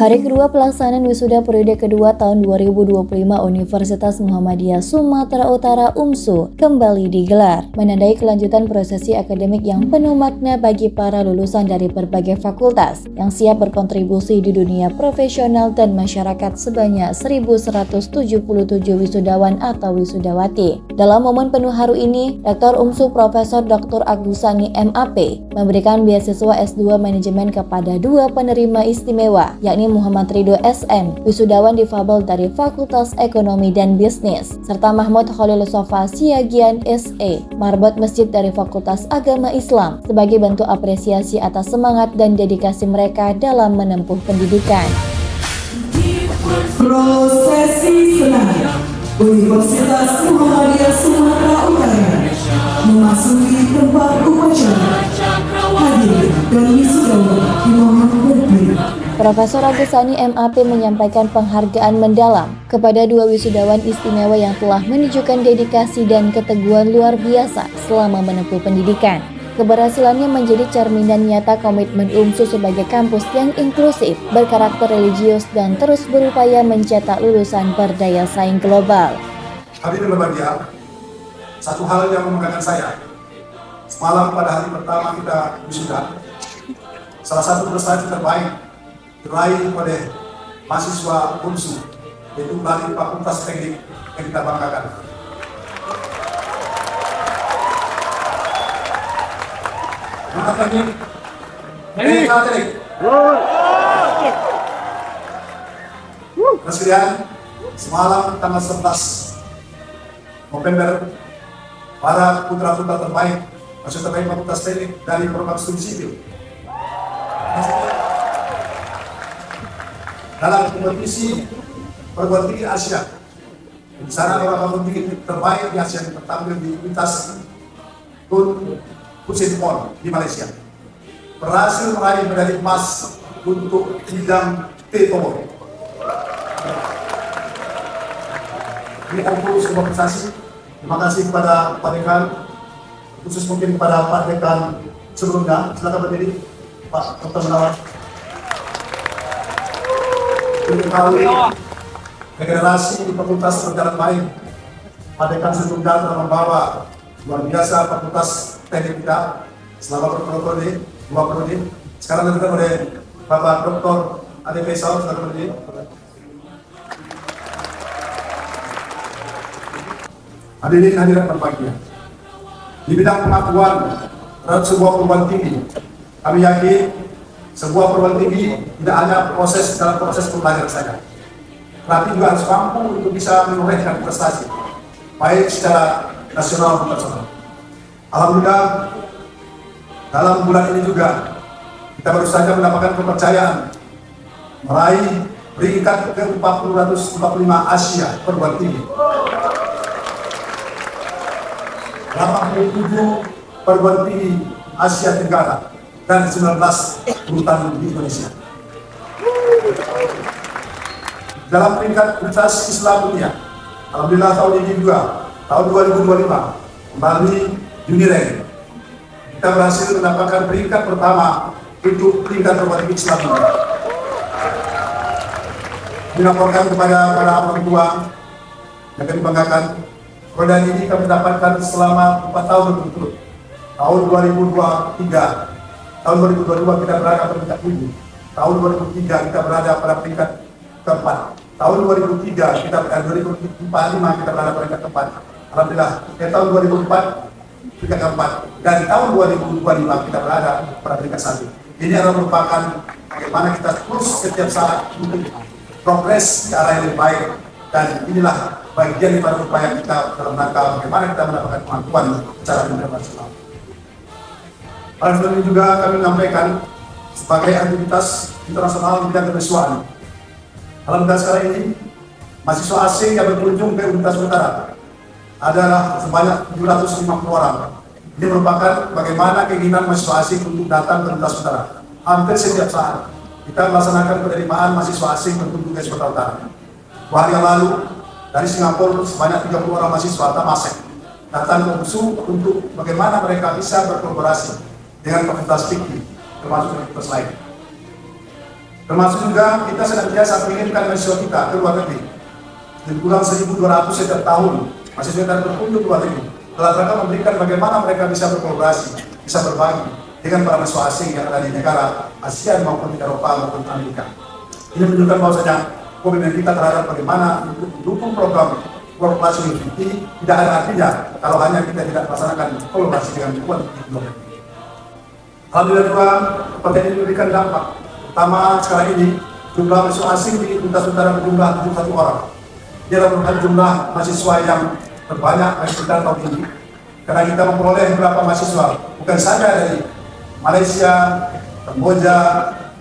Hari kedua pelaksanaan wisuda periode kedua tahun 2025 Universitas Muhammadiyah Sumatera Utara UMSU kembali digelar, menandai kelanjutan prosesi akademik yang penuh makna bagi para lulusan dari berbagai fakultas yang siap berkontribusi di dunia profesional dan masyarakat sebanyak 1.177 wisudawan atau wisudawati. Dalam momen penuh haru ini, Rektor UMSU Profesor Dr. Agusani MAP memberikan beasiswa S2 Manajemen kepada dua penerima istimewa, yakni Muhammad Ridho SM, wisudawan difabel dari Fakultas Ekonomi dan Bisnis, serta Mahmud Khalil Sofa Siagian SE, marbot masjid dari Fakultas Agama Islam, sebagai bentuk apresiasi atas semangat dan dedikasi mereka dalam menempuh pendidikan. Prosesi senam Universitas Muhammadiyah Sumatera Utara memasuki tempat upacara. Hadir dan wisudawan dimohon berdiri. Profesor Agusani MAP menyampaikan penghargaan mendalam kepada dua wisudawan istimewa yang telah menunjukkan dedikasi dan keteguhan luar biasa selama menempuh pendidikan. Keberhasilannya menjadi cerminan nyata komitmen UMSU sebagai kampus yang inklusif, berkarakter religius, dan terus berupaya mencetak lulusan berdaya saing global. Hadirin berbahagia, satu hal yang membanggakan saya, semalam pada hari pertama kita wisuda, salah satu prestasi terbaik diraih oleh mahasiswa UMSU, yaitu dari Fakultas Teknik yang kita banggakan. Fakultas Teknik, Teknik. Kemudian semalam tanggal 11 November, para putra-putra terbaik, mahasiswa terbaik Fakultas Teknik dari program studi sipil dalam kompetisi perguruan tinggi Asia. Di sana orang perguruan tinggi terbaik di Asia yang tertampil di lintas Tun Hussein Pon di Malaysia berhasil meraih medali emas untuk bidang T-Tower. Ini untuk sebuah prestasi. Terima kasih kepada Pak Dekan, khusus mungkin kepada Pak Dekan sebelumnya. Silakan berdiri, Pak Dr. Menawar. Diketahui regenerasi di fakultas berjalan baik. Pak Dekan sebelumnya telah membawa luar biasa Fakultas Teknik kita selama berprodi, dua prodi. Sekarang dilakukan oleh Bapak Dr. Ade Faisal, silakan berdiri. Hadirin hadirat berbahagia, di bidang pengakuan terhadap sebuah perguruan tinggi, kami yakin sebuah perguruan tinggi tidak hanya dalam proses pembelajaran saja, tapi juga harus mampu untuk bisa menorehkan prestasi, baik secara nasional maupun internasional. Alhamdulillah, dalam bulan ini juga kita baru saja mendapatkan kepercayaan meraih peringkat ke-445 Asia perguruan tinggi. 87 perguruan tinggi Asia Tenggara dan 19 urutan di Indonesia. Dalam peringkat Universitas Islam Dunia, alhamdulillah tahun ini juga, tahun 2025, melalui Unirank, kita berhasil mendapatkan peringkat pertama untuk peringkat perguruan tinggi Islam Dunia. Dilaporkan kepada para orang tua yang kami banggakan, program ini kami dapatkan selama 4 tahun berturut-turut. Tahun 2023, tahun 2022 kita berada pada peringkat 7. Tahun 2003 kita berada pada peringkat keempat. Tahun 2003 kita 2045 kita berada pada peringkat keempat. Alhamdulillah, tahun 2004 peringkat keempat, dan tahun 2025 kita berada pada peringkat 1. Ini adalah merupakan bagaimana kita terus setiap saat untuk progres ke arah yang lebih baik, dan inilah bagian daripada upaya kita dalam rangka bagaimana kita mendapatkan kemampuan secara internasional. Pada saat ini juga kami menyampaikan sebagai aktivitas internasional di bidang kemahasiswaan. Alhamdulillah sekarang ini mahasiswa asing yang berkunjung ke Universitas Utara adalah sebanyak 750 orang. Ini merupakan bagaimana keinginan mahasiswa asing untuk datang ke Universitas Utara. Hampir setiap saat kita melaksanakan penerimaan mahasiswa asing berkunjung ke Sumatera Utara. 2 hari yang lalu dari Singapura sebanyak 30 orang mahasiswa Tamasek datang ke UMSU untuk bagaimana mereka bisa berkolaborasi dengan fakultas fikih termasuk fakultas lain. Termasuk juga kita senantiasa mengirimkan mahasiswa kita ke luar negeri. Lebih kurang 1.200 setiap tahun mahasiswa kita berkunjung ke luar negeri. Dalam rangka memberikan bagaimana mereka bisa berkolaborasi, bisa berbagi dengan para mahasiswa asing yang ada di negara Asia maupun di Eropa maupun Amerika. Ini menunjukkan bahwasanya komitmen kita terhadap bagaimana mendukung program kolaborasi Unity tidak ada artinya kalau hanya kita tidak melaksanakan kolaborasi dengan lingkungan di luar negeri. Alhamdulillah juga pertemuan ini memberikan dampak. Pertama, sekarang ini jumlah mahasiswa asing di Lintas Utara berjumlah 71 orang. Dia merupakan jumlah mahasiswa yang terbanyak dari sekitar tahun ini. Karena kita memperoleh beberapa mahasiswa, bukan saja dari Malaysia, Kamboja,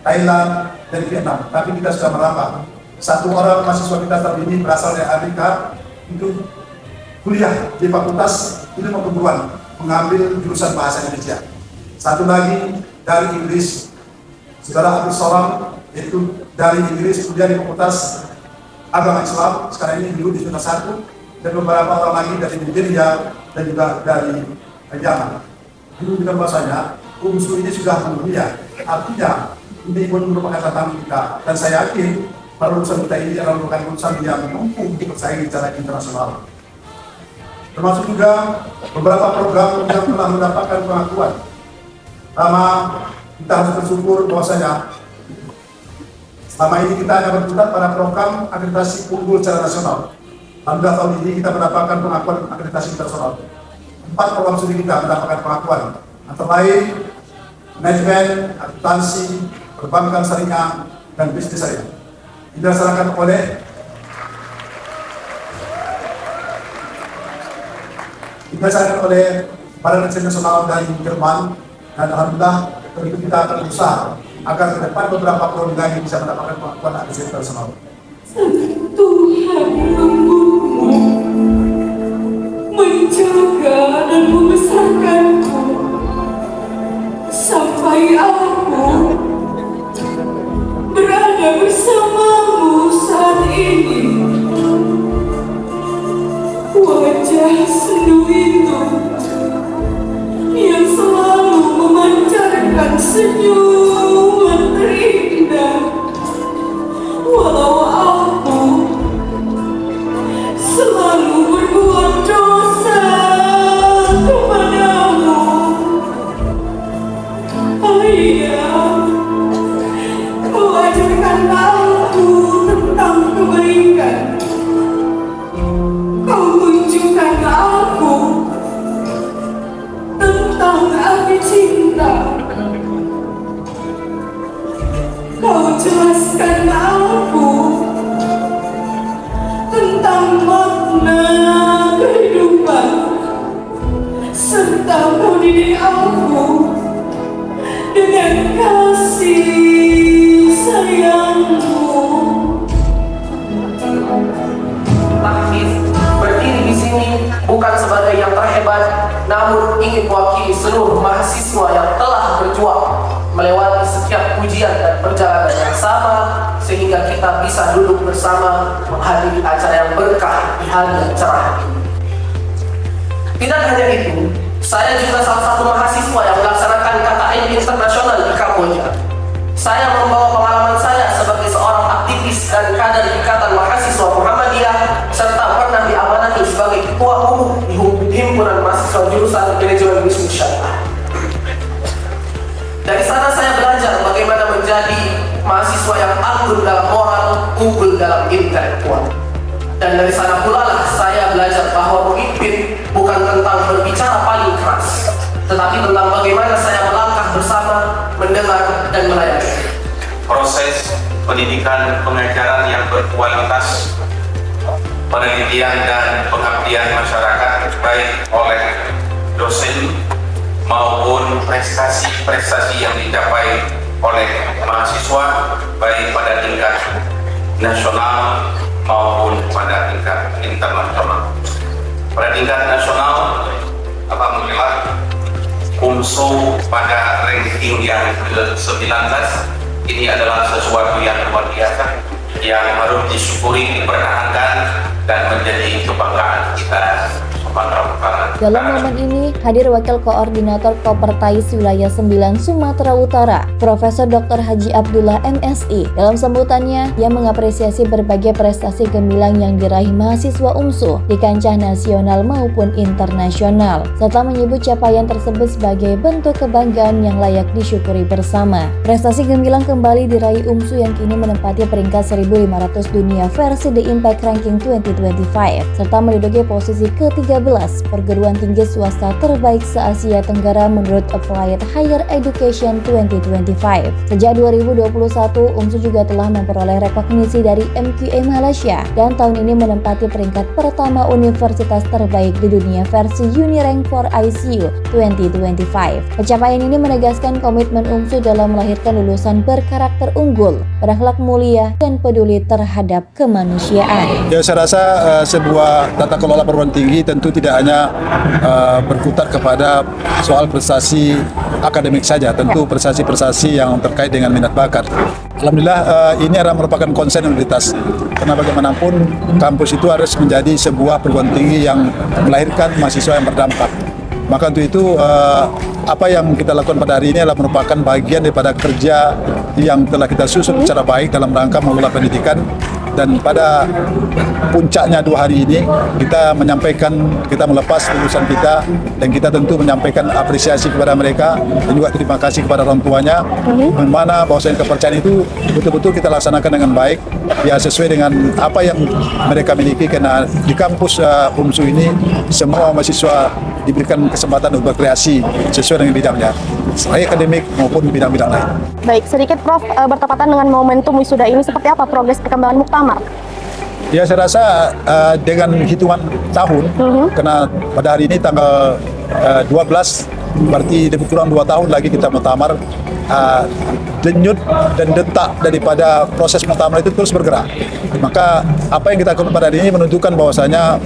Thailand, dan Vietnam, tapi kita sudah merambah. Satu orang mahasiswa kita tahun ini berasal dari Amerika, itu kuliah di Fakultas Ilmu Keguruan, mengambil jurusan Bahasa Indonesia. Satu lagi dari Inggris, saudara Abdul Salam, yaitu dari Inggris, kuliah di Fakultas Agama Islam, sekarang ini dulu di semester 1, dan beberapa orang lagi dari Nigeria dan juga dari Yaman. Dulu kita bahasanya, unsur ini sudah mendunia, artinya ini pun merupakan tantangan kita, dan saya yakin para lulusan kita ini adalah merupakan lulusan yang mampu untuk bersaing secara internasional. Termasuk juga beberapa program yang telah mendapatkan pengakuan. Pertama, kita harus bersyukur bahwasanya selama ini kita hanya berkutat pada program akreditasi unggul secara nasional. Alhamdulillah tahun ini kita mendapatkan pengakuan akreditasi internasional. 4 program studi kita mendapatkan pengakuan, antara lain manajemen, akuntansi, perbankan syariah, dan bisnis syariah. Ini dilaksanakan oleh Badan Riset Nasional dari Jerman, dan alhamdulillah tentu kita akan berusaha agar ke depan beberapa program lagi bisa mendapatkan pengakuan akreditasi internasional. Tuhan membuatmu menjaga dan membesarkanku sampai aku berada bersamamu saat ini. Wajah sendu itu yang selalu memancarkan senyuman terindah, walau aku selalu berbuat dosa kepadamu. Ayah, kau ajarkan aku tentang kebaikan. Kau tunjukkan aku tentang arti cinta. Kau jelaskan aku tentang makna kehidupan, serta kau didik aku dengan kasih sayangmu. Tahfiz berdiri di sini bukan sebagai yang terhebat, namun ingin mewakili seluruh mahasiswa yang telah berjuang melewati setiap ujian dan perjalanan yang sama, sehingga kita bisa duduk bersama menghadiri acara yang berkah di hari yang cerah ini. Tidak hanya itu, saya juga salah satu mahasiswa yang melaksanakan KKN internasional di Kamboja. Saya membawa pengalaman saya sebagai seorang aktivis dan kader Ikatan Mahasiswa Muhammadiyah, serta pernah diamanahi sebagai ketua umum di Himpunan Mahasiswa Jurusan Manajemen Bisnis Syariah. Dari sana saya belajar bagaimana menjadi mahasiswa yang anggun dalam moral, unggul dalam intelektual. Dan dari sana pula lah saya belajar bahwa memimpin bukan tentang berbicara paling keras, tetapi tentang bagaimana saya melangkah bersama, mendengar, dan melayani. Proses pendidikan pengajaran yang berkualitas, penelitian dan pengabdian masyarakat baik oleh dosen maupun prestasi-prestasi yang dicapai oleh mahasiswa baik pada tingkat nasional maupun pada tingkat internasional. Pada tingkat nasional, alhamdulillah UMSU pada ranking yang ke-19 ini adalah sesuatu yang luar biasa yang harus disyukuri, dipertahankan dan menjadi kebanggaan kita. Sumatera Utara. Dalam momen ini, hadir Wakil Koordinator Kopertais Wilayah 9 Sumatera Utara, Profesor Dr. Haji Abdullah MSI. Dalam sambutannya, ia mengapresiasi berbagai prestasi gemilang yang diraih mahasiswa UMSU di kancah nasional maupun internasional, serta menyebut capaian tersebut sebagai bentuk kebanggaan yang layak disyukuri bersama. Prestasi gemilang kembali diraih UMSU yang kini menempati peringkat 1500 dunia versi The Impact Ranking 2025, serta menduduki posisi ke-13 perguruan tinggi swasta terbaik se-Asia Tenggara menurut Applied Higher Education 2025. Sejak 2021, UMSU juga telah memperoleh rekognisi dari MQA Malaysia dan tahun ini menempati peringkat pertama universitas terbaik di dunia versi Unirank for ICU 2025. Pencapaian ini menegaskan komitmen UMSU dalam melahirkan lulusan berkarakter unggul, berakhlak mulia, dan peduli terhadap kemanusiaan. Ya, saya rasa sebuah tata kelola perguruan tinggi tentu tidak hanya berkutat kepada soal prestasi akademik saja, tentu prestasi-prestasi yang terkait dengan minat bakat. Alhamdulillah ini adalah merupakan konsen universitas, karena bagaimanapun kampus itu harus menjadi sebuah perguruan tinggi yang melahirkan mahasiswa yang berdampak. Maka untuk itu apa yang kita lakukan pada hari ini adalah merupakan bagian daripada kerja yang telah kita susun secara baik dalam rangka mengelola pendidikan. Dan pada puncaknya 2 hari ini kita menyampaikan, kita melepas lulusan kita, dan kita tentu menyampaikan apresiasi kepada mereka dan juga terima kasih kepada orang tuanya, di mana bahwasanya kepercayaan itu betul-betul kita laksanakan dengan baik, ya sesuai dengan apa yang mereka miliki, karena di kampus UMSU ini semua mahasiswa diberikan kesempatan untuk berkreasi sesuai dengan bidangnya, baik akademik maupun bidang-bidang lain. Baik, sedikit Prof, bertepatan dengan momentum wisuda ini, seperti apa progres perkembangan muktamar? Ya, saya rasa dengan hitungan tahun, karena pada hari ini tanggal 12, berarti lebih kurang 2 tahun lagi kita muktamar, denyut dan detak daripada proses muktamar itu terus bergerak. Maka apa yang kita lakukan pada hari ini menunjukkan bahwasanya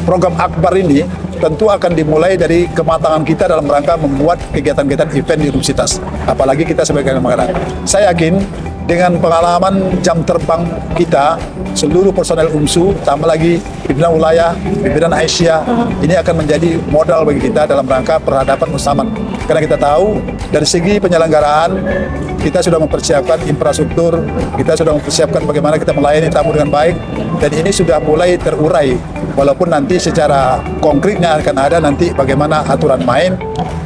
program akbar ini tentu akan dimulai dari kematangan kita dalam rangka membuat kegiatan-kegiatan event di universitas. Apalagi kita sebagai negara. Saya yakin dengan pengalaman jam terbang kita, seluruh personel UMSU, tambah lagi pimpinan wilayah, pimpinan Asia, ini akan menjadi modal bagi kita dalam rangka perhadapan muktamar. Karena kita tahu dari segi penyelenggaraan, kita sudah mempersiapkan infrastruktur, kita sudah mempersiapkan bagaimana kita melayani tamu dengan baik, dan ini sudah mulai terurai. Walaupun nanti secara konkretnya akan ada nanti bagaimana aturan main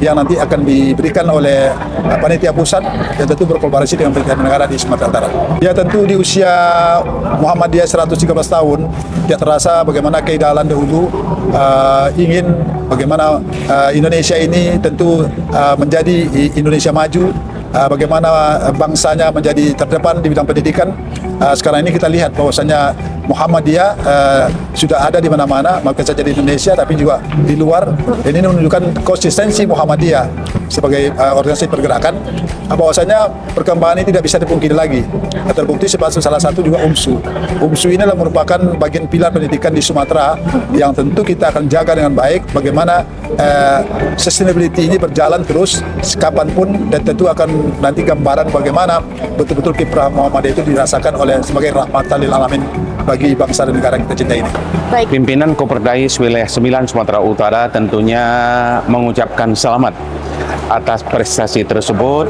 yang nanti akan diberikan oleh panitia pusat yang tentu berkolaborasi dengan panitia negara di Sumatera Utara. Ya, tentu di usia Muhammadiyah 113 tahun, tidak terasa bagaimana keidalan dahulu ingin bagaimana Indonesia ini tentu menjadi Indonesia maju, bagaimana bangsanya menjadi terdepan di bidang pendidikan. Sekarang ini kita lihat bahwasanya Muhammadiyah sudah ada di mana-mana, maka saja di Indonesia tapi juga di luar. Dan ini menunjukkan konsistensi Muhammadiyah sebagai organisasi pergerakan, bahwasanya perkembangan ini tidak bisa dipungkiri lagi. Terbukti salah satu juga UMSU. UMSU ini adalah merupakan bagian pilar pendidikan di Sumatera yang tentu kita akan jaga dengan baik. Bagaimana sustainability ini berjalan terus kapanpun, dan tentu akan nanti gambaran bagaimana betul-betul kiprah Muhammadiyah itu dirasakan oleh sebagai rahmatan lil alamin bagi bangsa dan negara yang kita cintai ini. Baik. Pimpinan Kopertais Wilayah 9 Sumatera Utara tentunya mengucapkan selamat atas prestasi tersebut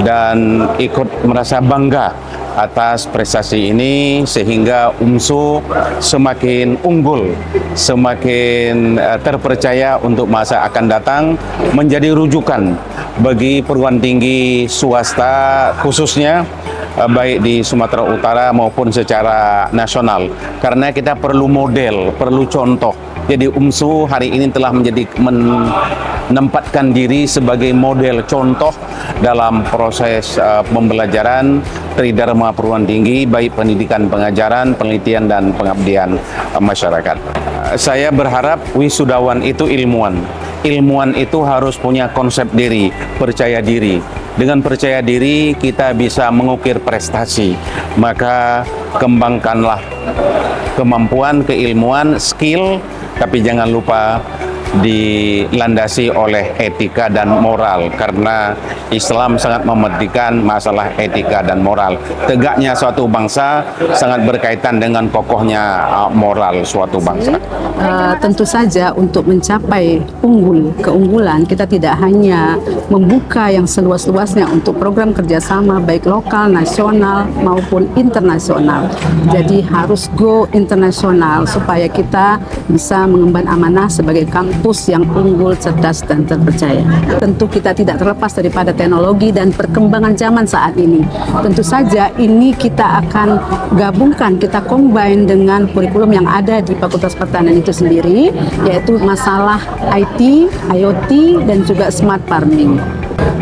dan ikut merasa bangga atas prestasi ini, sehingga UMSU semakin unggul, semakin terpercaya untuk masa akan datang, menjadi rujukan bagi perguruan tinggi swasta khususnya baik di Sumatera Utara maupun secara nasional, karena kita perlu model, perlu contoh. Jadi UMSU hari ini telah menempatkan diri sebagai model contoh dalam proses pembelajaran tridharma perguruan tinggi, baik pendidikan, pengajaran, penelitian, dan pengabdian masyarakat. Saya berharap wisudawan itu ilmuwan. Ilmuwan itu harus punya konsep diri, percaya diri. Dengan percaya diri kita bisa mengukir prestasi. Maka kembangkanlah kemampuan, keilmuan, skill, tapi jangan lupa dilandasi oleh etika dan moral, karena Islam sangat mementingkan masalah etika dan moral. Tegaknya suatu bangsa sangat berkaitan dengan kokohnya moral suatu bangsa. Tentu saja untuk mencapai keunggulan kita tidak hanya membuka yang seluas-luasnya untuk program kerjasama baik lokal, nasional maupun internasional. Jadi harus go internasional supaya kita bisa mengemban amanah sebagai kampus yang unggul, cerdas dan terpercaya. Tentu kita tidak terlepas daripada teknologi dan perkembangan zaman saat ini. Tentu saja ini kita akan gabungkan, kita combine dengan kurikulum yang ada di Fakultas Pertanian itu sendiri, yaitu masalah IT, IoT, dan juga smart farming.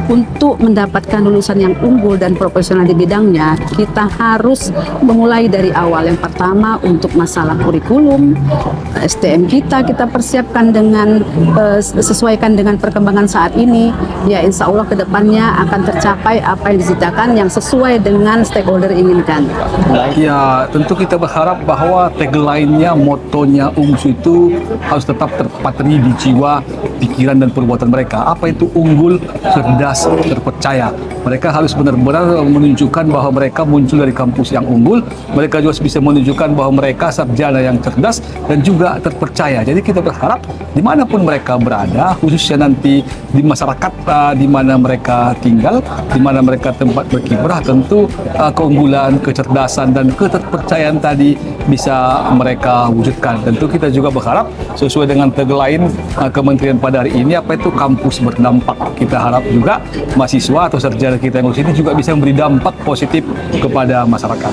Untuk mendapatkan lulusan yang unggul dan profesional di bidangnya, kita harus memulai dari awal. Yang pertama, untuk masalah kurikulum, SDM kita persiapkan dengan sesuaikan dengan perkembangan saat ini. Ya, insya Allah kedepannya akan tercapai apa yang diciptakan yang sesuai dengan stakeholder inginkan. Ya, tentu kita berharap bahwa tagline-nya, motonya UMSU itu harus tetap terpatri di jiwa, pikiran dan perbuatan mereka. Apa itu unggul, cerdas, terpercaya. Mereka harus benar-benar menunjukkan bahwa mereka muncul dari kampus yang unggul. Mereka juga bisa menunjukkan bahwa mereka sarjana yang cerdas dan juga terpercaya. Jadi kita berharap dimanapun mereka berada, khususnya nanti di masyarakat di mana mereka tinggal, di mana mereka tempat berkiprah, tentu keunggulan, kecerdasan dan keterpercayaan tadi bisa mereka wujudkan. Tentu kita juga berharap sesuai dengan tagline kementerian pada hari ini, apa itu kampus berdampak. Kita harap juga mahasiswa atau sarjana kita yang lulus ini juga bisa memberi dampak positif kepada masyarakat.